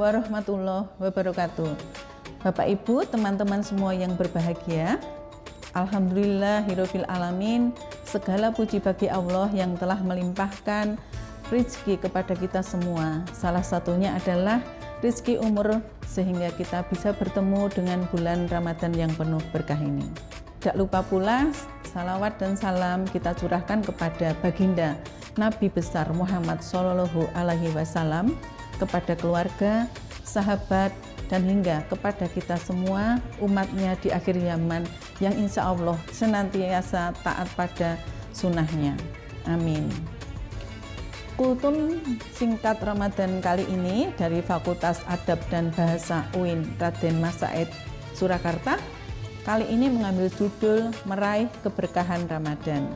warahmatullahi wabarakatuh. Bapak Ibu, teman-teman semua yang berbahagia, alhamdulillahirabbil alamin, segala puji bagi Allah yang telah melimpahkan rezeki kepada kita semua. Salah satunya adalah rezeki umur sehingga kita bisa bertemu dengan bulan Ramadan yang penuh berkah ini. Tidak lupa pula salawat dan salam kita curahkan kepada baginda Nabi besar Muhammad Shallallahu Alaihi Wasallam, kepada keluarga, sahabat, dan hingga kepada kita semua umatnya di akhir zaman yang insya Allah senantiasa taat pada sunnahnya. Amin. Kultum singkat Ramadan kali ini dari Fakultas Adab dan Bahasa UIN Raden Mas Said Surakarta kali ini mengambil judul Meraih Keberkahan Ramadan.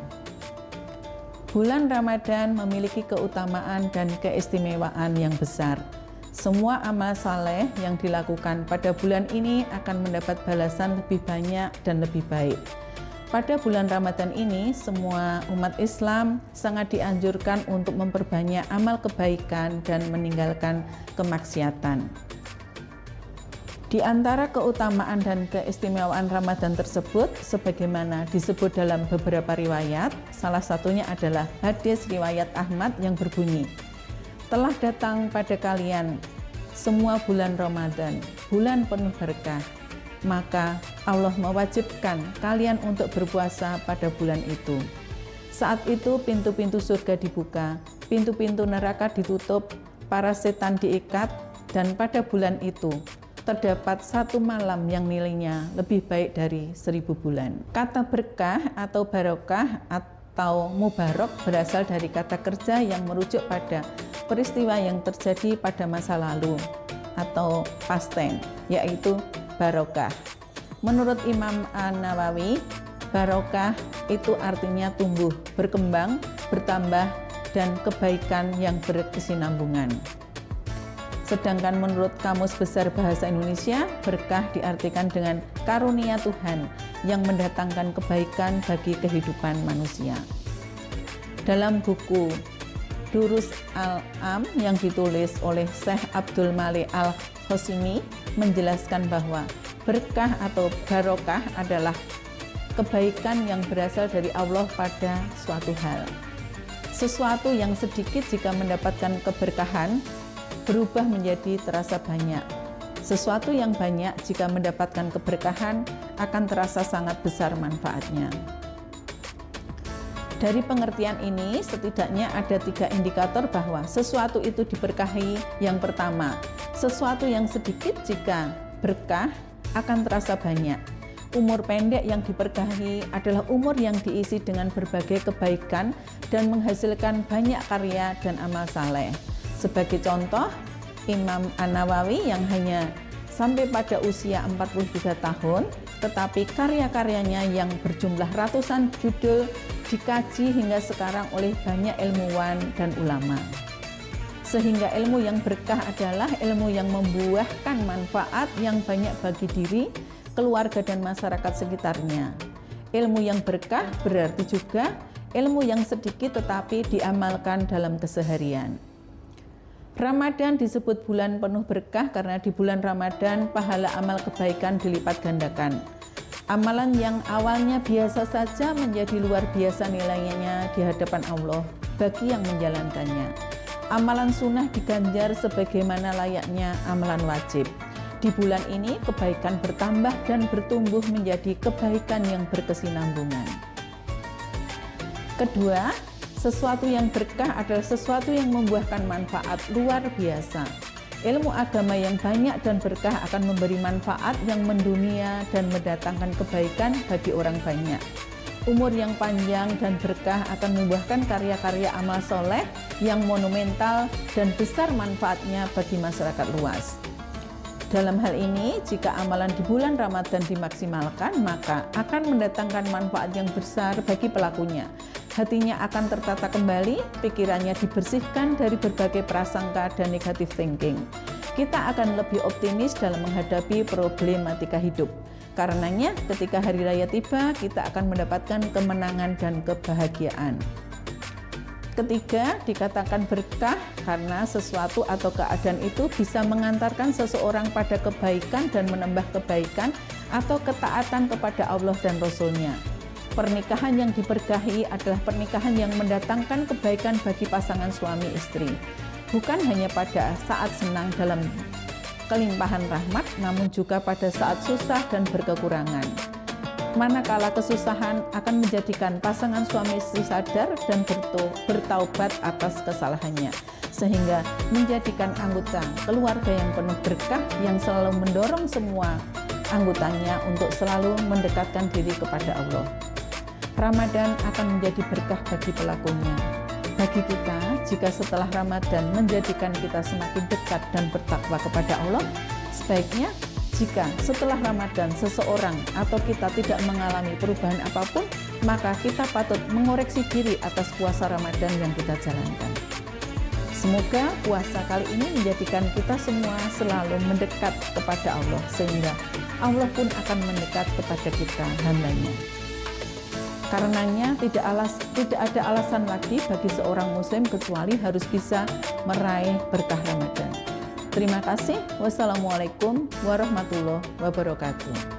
Bulan Ramadan memiliki keutamaan dan keistimewaan yang besar. Semua amal saleh yang dilakukan pada bulan ini akan mendapat balasan lebih banyak dan lebih baik. Pada bulan Ramadan ini, semua umat Islam sangat dianjurkan untuk memperbanyak amal kebaikan dan meninggalkan kemaksiatan. Di antara keutamaan dan keistimewaan Ramadan tersebut, sebagaimana disebut dalam beberapa riwayat, salah satunya adalah hadis riwayat Ahmad yang berbunyi, "Telah datang pada kalian semua bulan Ramadan, bulan penuh berkah, maka Allah mewajibkan kalian untuk berpuasa pada bulan itu. Saat itu pintu-pintu surga dibuka, pintu-pintu neraka ditutup, para setan diikat, dan pada bulan itu terdapat satu malam yang nilainya lebih baik dari 1000 bulan. Kata berkah atau barokah atau mubarok berasal dari kata kerja yang merujuk pada peristiwa yang terjadi pada masa lalu atau past tense, yaitu barokah. Menurut Imam An-Nawawi, barokah itu artinya tumbuh, berkembang, bertambah, dan kebaikan yang berkesinambungan. Sedangkan menurut Kamus Besar Bahasa Indonesia, berkah diartikan dengan karunia Tuhan yang mendatangkan kebaikan bagi kehidupan manusia. Dalam buku Durus Al-Am yang ditulis oleh Syekh Abdul Malik Al-Hashimi menjelaskan bahwa berkah atau barokah adalah kebaikan yang berasal dari Allah pada suatu hal. Sesuatu yang sedikit jika mendapatkan keberkahan berubah menjadi terasa banyak. Sesuatu yang banyak jika mendapatkan keberkahan akan terasa sangat besar manfaatnya. Dari pengertian ini, setidaknya ada 3 indikator bahwa sesuatu itu diberkahi. Yang pertama, sesuatu yang sedikit jika berkah akan terasa banyak. Umur pendek yang diberkahi adalah umur yang diisi dengan berbagai kebaikan dan menghasilkan banyak karya dan amal saleh. Sebagai contoh, Imam An-Nawawi yang hanya sampai pada usia 43 tahun, tetapi karya-karyanya yang berjumlah ratusan judul dikaji hingga sekarang oleh banyak ilmuwan dan ulama. Sehingga ilmu yang berkah adalah ilmu yang membuahkan manfaat yang banyak bagi diri, keluarga, dan masyarakat sekitarnya. Ilmu yang berkah berarti juga ilmu yang sedikit tetapi diamalkan dalam keseharian. Ramadan disebut bulan penuh berkah karena di bulan Ramadan pahala amal kebaikan dilipat gandakan. Amalan yang awalnya biasa saja menjadi luar biasa nilainya di hadapan Allah bagi yang menjalankannya. Amalan sunnah diganjar sebagaimana layaknya amalan wajib. Di bulan ini kebaikan bertambah dan bertumbuh menjadi kebaikan yang berkesinambungan. Kedua, sesuatu yang berkah adalah sesuatu yang membuahkan manfaat luar biasa. Ilmu agama yang banyak dan berkah akan memberi manfaat yang mendunia dan mendatangkan kebaikan bagi orang banyak. Umur yang panjang dan berkah akan membuahkan karya-karya amal soleh yang monumental dan besar manfaatnya bagi masyarakat luas. Dalam hal ini, jika amalan di bulan Ramadan dimaksimalkan, maka akan mendatangkan manfaat yang besar bagi pelakunya. Hatinya akan tertata kembali, pikirannya dibersihkan dari berbagai prasangka dan negative thinking. Kita akan lebih optimis dalam menghadapi problematika hidup. Karenanya, ketika hari raya tiba, kita akan mendapatkan kemenangan dan kebahagiaan. Ketiga, dikatakan berkah karena sesuatu atau keadaan itu bisa mengantarkan seseorang pada kebaikan dan menambah kebaikan atau ketaatan kepada Allah dan Rasul-Nya. Pernikahan yang diberkahi adalah pernikahan yang mendatangkan kebaikan bagi pasangan suami istri. Bukan hanya pada saat senang dalam kelimpahan rahmat, namun juga pada saat susah dan berkekurangan. Manakala kesusahan akan menjadikan pasangan suami istri sadar dan bertaubat atas kesalahannya, sehingga menjadikan anggota keluarga yang penuh berkah yang selalu mendorong semua anggotanya untuk selalu mendekatkan diri kepada Allah. Ramadan akan menjadi berkah bagi pelakunya. Bagi kita, jika setelah Ramadan menjadikan kita semakin dekat dan bertakwa kepada Allah, sebaiknya jika setelah Ramadan seseorang atau kita tidak mengalami perubahan apapun, maka kita patut mengoreksi diri atas puasa Ramadan yang kita jalankan. Semoga puasa kali ini menjadikan kita semua selalu mendekat kepada Allah, sehingga Allah pun akan mendekat kepada kita, hamba-Nya. Karenanya tidak ada alasan lagi bagi seorang muslim kecuali harus bisa meraih berkah Ramadan. Terima kasih. Wassalamualaikum warahmatullahi wabarakatuh.